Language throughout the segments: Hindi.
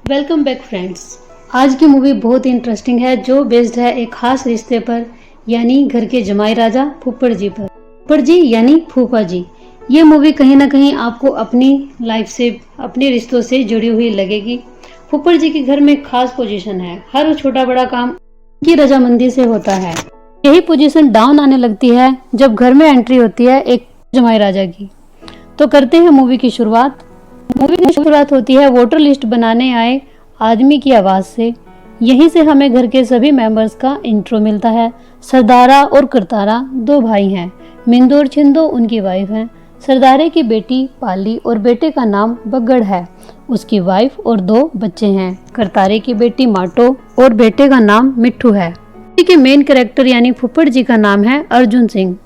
Welcome back friends. आज की मूवी बहुत इंटरेस्टिंग है जो बेस्ड है एक खास रिश्ते पर, यानी घर के जमाई राजा फुप्पड़ जी पर। फुप्पड़ जी यानी फूफा जी। ये मूवी कहीं ना कहीं आपको अपनी लाइफ से, अपने रिश्तों से जुड़ी हुई लगेगी। फुप्पड़ जी के घर में खास पोजीशन है, हर छोटा बड़ा काम उनकी रजामंदी से होता है। यही पोजीशन डाउन आने लगती है जब घर में एंट्री होती है एक जमाई राजा की। तो करते हैं मूवी की शुरुआत। मूवी की शुरुआत होती है वोटर लिस्ट बनाने आए आदमी की आवाज से। यहीं से हमें घर के सभी मेंबर्स का इंट्रो मिलता है। सरदारा और करतारा दो भाई हैं। मिंदो और छिंदो उनकी वाइफ हैं। सरदारे की बेटी पाली और बेटे का नाम बग्गड़ है। उसकी वाइफ और दो बच्चे हैं। करतारे की बेटी माटो और बेटे का नाम मिट्ठू है। मूवी के मेन कैरेक्टर यानी फुप्पड़ जी का नाम है अर्जुन सिंह,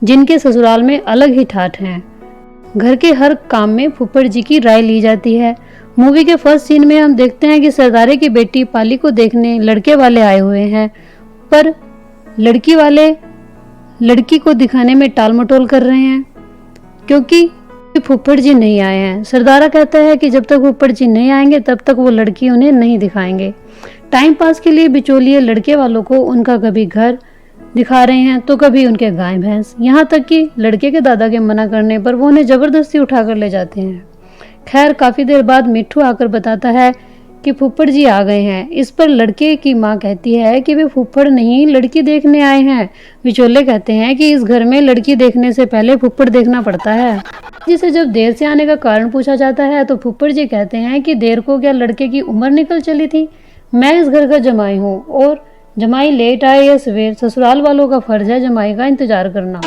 जिनके ससुराल में अलग ही ठाठ हैं। घर के हर काम में फुप्पड़ जी की राय ली जाती है। मूवी के फर्स्ट सीन में हम देखते हैं कि सरदारे की बेटी पाली को देखने लड़के वाले आए हुए हैं, पर लड़की वाले लड़की को दिखाने में टाल मटोल कर रहे हैं क्योंकि फुप्पड़ जी नहीं आए हैं। सरदारा कहता है कि जब तक फुप्पड़ जी नहीं आएंगे तब तक वो लड़की उन्हें नहीं दिखाएंगे। टाइम पास के लिए बिचौलिए लड़के वालों को उनका कभी घर दिखा रहे हैं तो कभी उनके गाय भैंस, यहाँ तक कि लड़के के दादा के मना करने पर वो उन्हें जबरदस्ती उठाकर ले जाते हैं। खैर काफी देर बाद मिट्ठू आकर बताता है कि फुप्पड़ जी आ गए हैं। इस पर लड़के की माँ कहती है कि वे फुप्पड़ नहीं लड़की देखने आए हैं। विचोले कहते हैं कि इस घर में लड़की देखने से पहले फुप्पड़ देखना पड़ता है। जिसे जब देर से आने का कारण पूछा जाता है तो फुप्पड़ जी कहते हैं कि देर को क्या लड़के की उम्र निकल चली थी। मैं इस घर का जमाई हूँ और जमाई लेट आए या सवेर, ससुराल वालों का फर्ज है जमाई का इंतजार करना।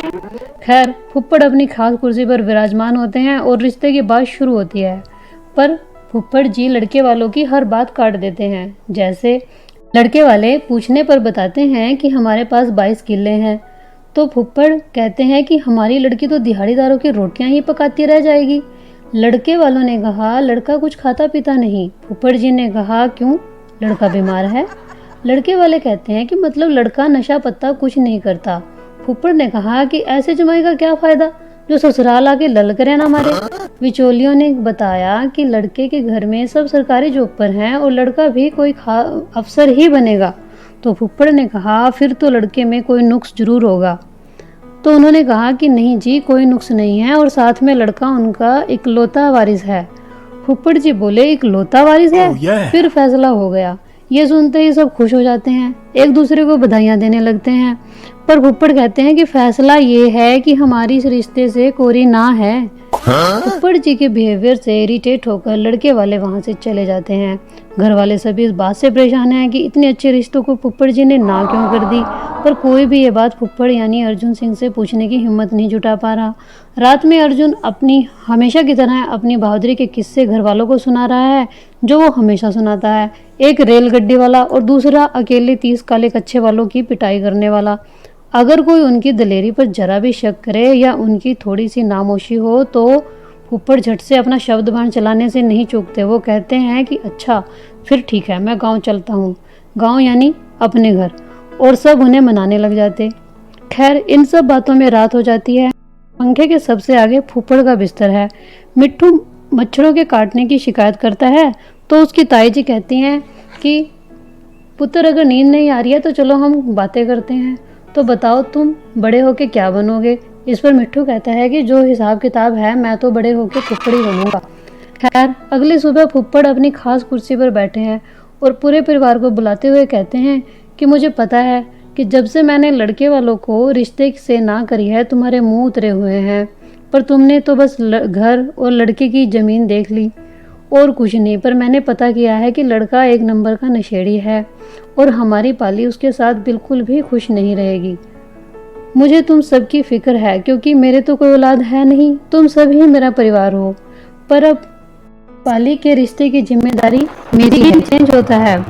खैर फुप्पड़ अपनी खास कुर्सी पर विराजमान होते हैं और रिश्ते की बात शुरू होती है, पर फुप्पड़ जी लड़के वालों की हर बात काट देते हैं। जैसे लड़के वाले पूछने पर बताते हैं कि हमारे पास 22 किले हैं, तो फुप्पड़ कहते हैं कि हमारी लड़की तो दिहाड़ीदारों की रोटियां ही पकाती रह जाएगी। लड़के वालों ने कहा लड़का कुछ खाता पीता नहीं। फुप्पड़ जी ने कहा क्यों, लड़का बीमार है। लड़के वाले कहते हैं कि मतलब लड़का नशा पत्ता कुछ नहीं करता। फुप्पड़ ने कहा कि ऐसे जमाई का क्या फायदा जो ससुराल आके लल करे ना मारे। विचोलियों ने बताया कि लड़के के घर में सब सरकारी जॉब पर हैं और लड़का भी कोई अफसर ही बनेगा। तो फुप्पड़ ने कहा फिर तो लड़के में कोई नुक्स जरूर होगा। तो उन्होंने कहा कि नहीं जी, कोई नुक्स नहीं है और साथ में लड़का उनका इकलौता वारिस है। फुप्पड़ जी बोले इकलौता वारिस है। फिर फैसला हो गया। ये सुनते ही सब खुश हो जाते हैं, एक दूसरे को बधाइयां देने लगते हैं। पर फुप्पड़ कहते हैं कि फैसला ये है कि हमारी इस रिश्ते से कोरी ना है। फुप्पड़ जी के बिहेवियर से इरिटेट होकर लड़के वाले वहां से चले जाते हैं। घर वाले सभी इस बात से परेशान हैं कि इतने अच्छे रिश्तों को फुप्पड़ जी ने ना क्यों कर दी, पर कोई भी ये बात फुप्पड़ यानी अर्जुन सिंह से पूछने की हिम्मत नहीं जुटा पा रहा। रात में अर्जुन अपनी हमेशा की तरह अपनी बहादुरी के किस्से घर वालों को सुना रहा है, जो वो हमेशा सुनाता है। एक रेलगड्डी वाला और दूसरा अकेले 30 काले कच्चे वालों की पिटाई करने वाला। अगर कोई उनकी दलेरी पर जरा भी शक करे या उनकी थोड़ी सी नामोशी हो तो फुप्पड़ झट से अपना शब्द बाण चलाने से नहीं चूकते। वो कहते हैं कि अच्छा फिर ठीक है, मैं गांव चलता हूँ। गांव यानी अपने घर। और सब उन्हें मनाने लग जाते। खैर इन सब बातों में रात हो जाती है। पंखे के सबसे आगे फुप्पड़ का बिस्तर है। मिट्ठू मच्छरों के काटने की शिकायत करता है तो उसकी ताई जी कहती हैं कि पुत्र अगर नींद नहीं आ रही है तो चलो हम बातें करते हैं, तो बताओ तुम बड़े होके क्या बनोगे। इस पर मिट्ठू कहता है कि जो हिसाब किताब है मैं तो बड़े होके फुप्पड़ ही बनूंगा। खैर अगली सुबह फुप्पड़ अपनी खास कुर्सी पर बैठे हैं और पूरे परिवार को बुलाते हुए कहते हैं कि मुझे पता है कि जब से मैंने लड़के वालों को रिश्ते से ना करी है तुम्हारे मुंह उतरे हुए हैं, पर तुमने तो बस घर और लड़के की जमीन देख ली और कुछ नहीं। पर मैंने पता किया है कि लड़का एक नंबर का नशेड़ी है और हमारी पाली उसके साथ बिल्कुल भी खुश नहीं रहेगी। मुझे तुम सबकी फिक्र है क्योंकि मेरे तो कोई औलाद है नहीं, तुम सभी मेरा परिवार हो। पर अब पाली के रिश्ते की जिम्मेदारी मेरी है। चेंज होता है।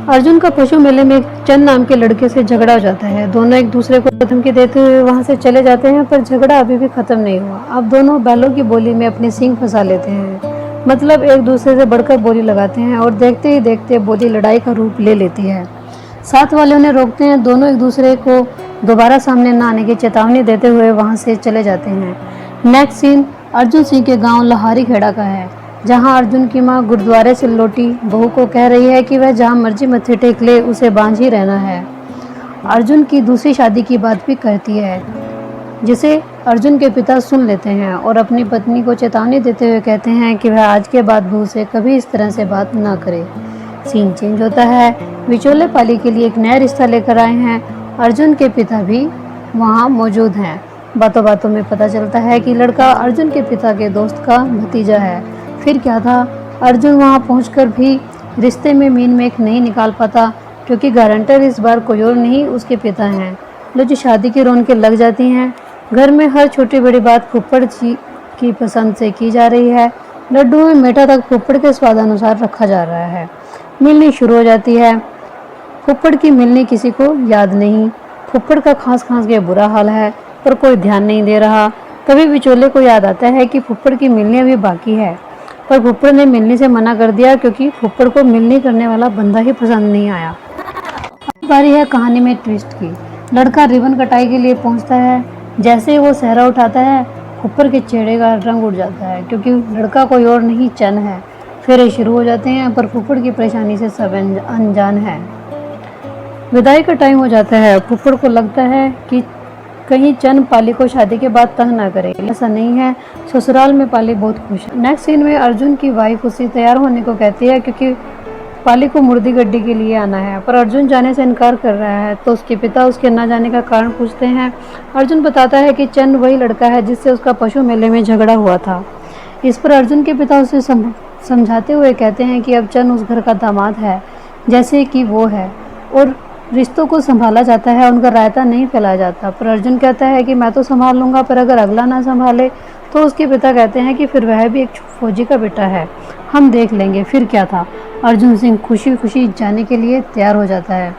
अर्जुन का पशु मेले में चंद नाम के लड़के से झगड़ा हो जाता है। दोनों एक दूसरे को धमकी देते हुए वहां से चले जाते हैं, पर झगड़ा अभी भी खत्म नहीं हुआ। अब दोनों बैलों की बोली में अपने सींग फंसा लेते हैं, मतलब एक दूसरे से बढ़कर बोली लगाते हैं और देखते ही देखते बोली लड़ाई का रूप ले लेती है। साथ वाले उन्हें रोकते हैं। दोनों एक दूसरे को दोबारा सामने न आने की चेतावनी देते हुए वहां से चले जाते हैं। नेक्स्ट सीन अर्जुन सिंह के गांव लहारी खेड़ा का है। जहां अर्जुन की मां गुरुद्वारे से लौटी बहू को कह रही है कि वह जहां मर्जी मत्थे टेक ले, उसे बांझ ही रहना है। अर्जुन की दूसरी शादी की बात भी करती है, जिसे अर्जुन के पिता सुन लेते हैं और अपनी पत्नी को चेतावनी देते हुए कहते हैं कि वह आज के बाद बहू से कभी इस तरह से बात ना करे। सीन चेंज होता है। विचोले पाली के लिए एक नया रिश्ता लेकर आए हैं। अर्जुन के पिता भी वहाँ मौजूद हैं। बातों बातों में पता चलता है कि लड़का अर्जुन के पिता के दोस्त का भतीजा है। फिर क्या था, अर्जुन वहाँ पहुंचकर भी रिश्ते में मीन मेख नहीं निकाल पाता, क्योंकि गारंटर इस बार कोई और नहीं उसके पिता हैं। लो जी शादी की रौनकें लग जाती हैं। घर में हर छोटी बड़ी बात फुप्पड़ जी की पसंद से की जा रही है। लड्डू में मीठा तक फुप्पड़ के स्वादानुसार रखा जा रहा है। मिलनी शुरू हो जाती है। फुप्पड़ की मिलनी किसी को याद नहीं। फुप्पड़ का खांस खांस के बुरा हाल है, पर कोई ध्यान नहीं दे रहा। तभी विचोले को याद आता है कि फुप्पड़ की मिलनी अभी बाकी है, पर फुप्पड़ ने मिलनी से मना कर दिया, क्योंकि फुप्पड़ को मिलनी करने वाला बंदा ही पसंद नहीं आया। अब बारी है कहानी में ट्विस्ट की। लड़का रिबन कटाई के लिए पहुंचता है। जैसे ही वो सहरा उठाता है, फुप्पड़ के चेहरे का रंग उड़ जाता है, क्योंकि लड़का कोई और नहीं चन है। फेरे शुरू हो जाते हैं, पर फुप्पड़ की परेशानी से सब अनजान है। विदाई का टाइम हो जाता है। फुप्पड़ को लगता है कि कहीं चन पाली को शादी के बाद तंग ना करे। ऐसा नहीं है, ससुराल में पाली बहुत खुश है। नेक्स्ट सीन में अर्जुन की वाइफ उसे तैयार होने को कहती है, क्योंकि पाली को मुर्दी गड्डी के लिए आना है, पर अर्जुन जाने से इनकार कर रहा है। तो उसके पिता उसके न जाने का कारण पूछते हैं। अर्जुन बताता है कि चंद वही लड़का है जिससे उसका पशु मेले में झगड़ा हुआ था। इस पर अर्जुन के पिता उसे समझाते हुए कहते हैं कि अब चंद उस घर का दामाद है जैसे कि वो है, और रिश्तों को संभाला जाता है, उनका रायता नहीं फैलाया जाता। पर अर्जुन कहता है कि मैं तो संभाल लूँगा, पर अगर अगला ना संभाले तो उसके पिता कहते हैं कि फिर वह भी एक फौजी का बेटा है, हम देख लेंगे। फिर क्या था, अर्जुन सिंह खुशी खुशी जाने के लिए तैयार हो जाता है।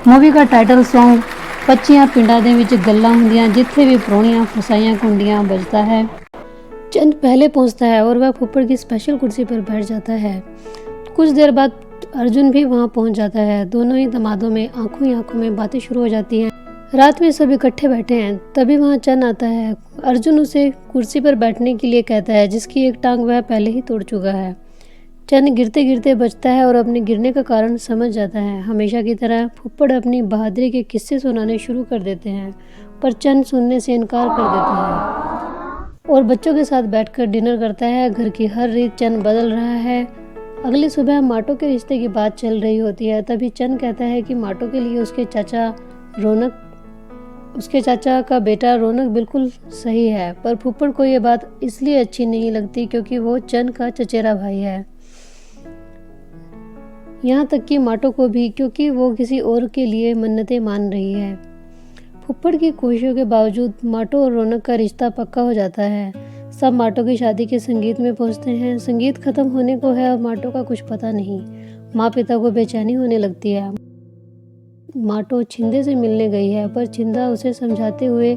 मूवी का टाइटल सॉन्ग पच्चियां पिंडा दे विच गल्लां हुंदियां जिथे भी प्रोणियां फसाइयां कुंडियां बजता है। चंद पहले पहुंचता है और वह फुप्पड़ की स्पेशल कुर्सी पर बैठ जाता है। कुछ देर बाद अर्जुन भी वहां पहुंच जाता है। दोनों ही दमादों में आंखों ही आंखों में बातें शुरू हो जाती हैं। रात में सब इकट्ठे बैठे हैं, तभी वहां चंद आता है। अर्जुन उसे कुर्सी पर बैठने के लिए कहता है, जिसकी एक टांग वह पहले ही तोड़ चुका है। चंद गिरते गिरते बचता है और अपने गिरने का कारण समझ जाता है। हमेशा की तरह फुप्पड़ अपनी बहादुरी के किस्से सुनाने शुरू कर देते हैं, पर चंद सुनने से इनकार कर देता है और बच्चों के साथ बैठकर डिनर करता है। घर की हर रीत चंद बदल रहा है। अगली सुबह माटो के रिश्ते की बात चल रही होती है। तभी चंद कहता है कि माटो के लिए उसके चाचा का बेटा रौनक बिल्कुल सही है, पर फुप्पड़ को ये बात इसलिए अच्छी नहीं लगती क्योंकि वो चंद का चचेरा भाई है। यहाँ तक कि माटो को भी, क्योंकि वो किसी और के लिए मन्नतें मान रही है। फुप्पड़ की कोशिशों के बावजूद माटो और रौनक का रिश्ता पक्का हो जाता है। सब माटो की शादी के संगीत में पहुंचते हैं। संगीत खत्म होने को है और माटो का कुछ पता नहीं। माँ पिता को बेचैनी होने लगती है। माटो छिंदे से मिलने गई है, पर छिंदा उसे समझाते हुए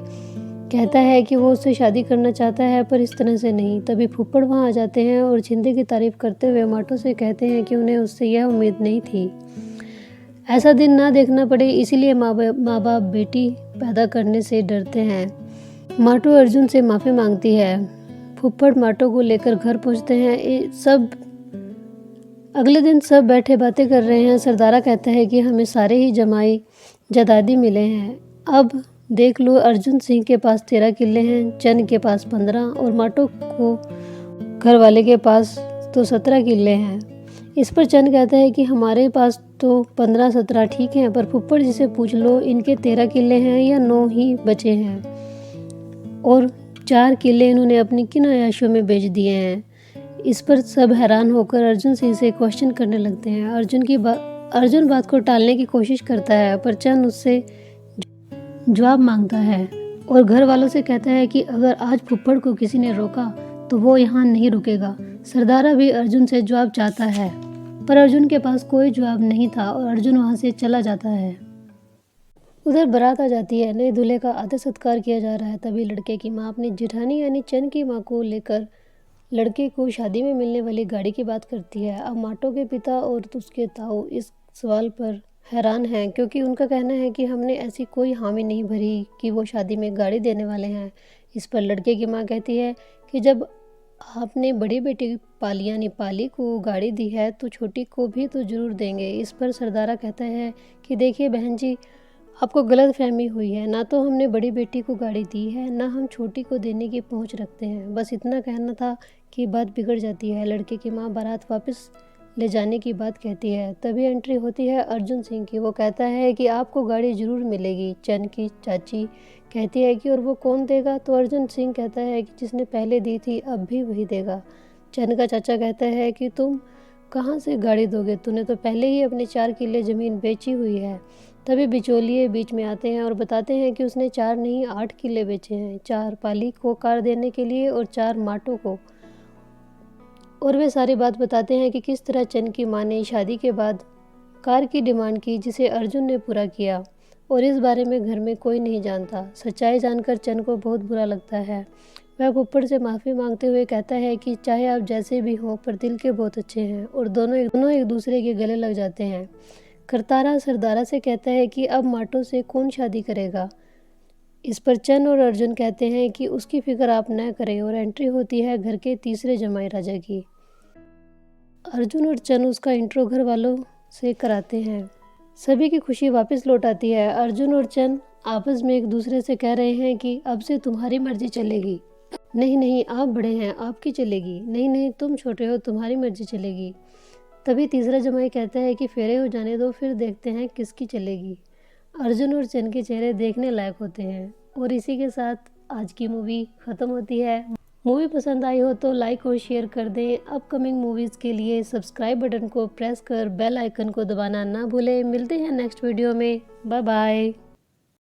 कहता है कि वो उससे शादी करना चाहता है, पर इस तरह से नहीं। तभी फुप्पड़ वहाँ आ जाते हैं और छिंदे की तारीफ करते हुए माटो से कहते हैं कि उन्हें उससे यह उम्मीद नहीं थी। ऐसा दिन ना देखना पड़े, इसीलिए माँ बाप बेटी पैदा करने से डरते हैं। माटो अर्जुन से माफ़ी मांगती है। फुप्पड़ माटो को लेकर घर पहुँचते हैं। अगले दिन सब बैठे बातें कर रहे हैं। सरदारा कहता है कि हमें सारे ही जमाई जदादी मिले हैं। अब देख लो, अर्जुन सिंह के पास 13 किले हैं, चंद के पास 15 और माटो को घर वाले के पास तो 17 किले हैं। इस पर चंद कहता है कि हमारे पास तो 15-17 ठीक हैं, पर फुप्पड़ जी से पूछ लो, इनके 13 किले हैं या 9 ही बचे हैं, और 4 किले इन्होंने अपनी किन अयाशों में बेच दिए हैं। इस पर सब हैरान होकर अर्जुन सिंह से क्वेश्चन करने लगते हैं। अर्जुन बात को टालने की कोशिश करता है, पर चंद उससे जवाब मांगता है और घर वालों से कहता है कि अगर आज फुप्पड़ को किसी ने रोका तो वो यहाँ नहीं रुकेगा। सरदारा भी अर्जुन से जवाब चाहता है, पर अर्जुन के पास कोई जवाब नहीं था और अर्जुन वहाँ से चला जाता है। उधर बारात आ जाती है। नए दूल्हे का आदर सत्कार किया जा रहा है। तभी लड़के की माँ अपनी जेठानी यानी चंद की माँ को लेकर लड़के को शादी में मिलने वाली गाड़ी की बात करती है। अब माटो के पिता और उसके ताऊ इस सवाल पर हैरान हैं, क्योंकि उनका कहना है कि हमने ऐसी कोई हामी नहीं भरी कि वो शादी में गाड़ी देने वाले हैं। इस पर लड़के की माँ कहती है कि जब आपने बड़ी बेटी पालिया नेपाली को गाड़ी दी है तो छोटी को भी तो जरूर देंगे। इस पर सरदारा कहता है कि देखिए बहन जी, आपको गलत फहमी हुई है। ना तो हमने बड़ी बेटी को गाड़ी दी है, ना हम छोटी को देने की पहुंच रखते हैं। बस इतना कहना था कि बात बिगड़ जाती है। लड़के की माँ बारात वापस ले जाने की बात कहती है। तभी एंट्री होती है अर्जुन सिंह की। वो कहता है कि आपको गाड़ी जरूर मिलेगी। चंद की चाची कहती है कि और वो कौन देगा? तो अर्जुन सिंह कहता है कि जिसने पहले दी थी अब भी वही देगा। चंद का चाचा कहता है कि तुम कहाँ से गाड़ी दोगे? तूने तो पहले ही अपने 4 किले ज़मीन बेची हुई है। तभी बिचौलिए बीच में आते हैं और बताते हैं कि उसने 4 नहीं 8 किले बेचे हैं। 4 पाली को कार देने के लिए और 4 माटों को। और वे सारी बात बताते हैं कि किस तरह चंद की माँ ने शादी के बाद कार की डिमांड की, जिसे अर्जुन ने पूरा किया। और इस बारे में घर में कोई नहीं जानता। सच्चाई जानकर चंद को बहुत बुरा लगता है। वह फुप्पड़ से माफ़ी मांगते हुए कहता है कि चाहे आप जैसे भी हों पर दिल के बहुत अच्छे हैं। और दोनों एक दूसरे के गले लग जाते हैं। करतारा सरदारा से कहता है कि अब माटो से कौन शादी करेगा? इस पर चंद और अर्जुन कहते हैं कि उसकी फिक्र आप न करें। और एंट्री होती है घर के तीसरे जमाई राजा की। अर्जुन और चंद उसका इंट्रो घर वालों से कराते हैं। सभी की खुशी वापस लौट आती है। अर्जुन और चंद आपस में एक दूसरे से कह रहे हैं कि अब से तुम्हारी मर्जी चलेगी। नहीं नहीं, आप बड़े हैं, आपकी चलेगी। नहीं नहीं, तुम छोटे हो, तुम्हारी मर्जी चलेगी। तभी तीसरा जमाई कहता है कि फेरे हो जाने दो, फिर देखते हैं किसकी चलेगी। अर्जुन और चंद के चेहरे देखने लायक होते हैं। और इसी के साथ आज की मूवी ख़त्म होती है। मूवी पसंद आई हो तो लाइक और शेयर कर दें। अपकमिंग मूवीज़ के लिए सब्सक्राइब बटन को प्रेस कर बेल आइकन को दबाना ना भूलें। मिलते हैं नेक्स्ट वीडियो में। Bye bye.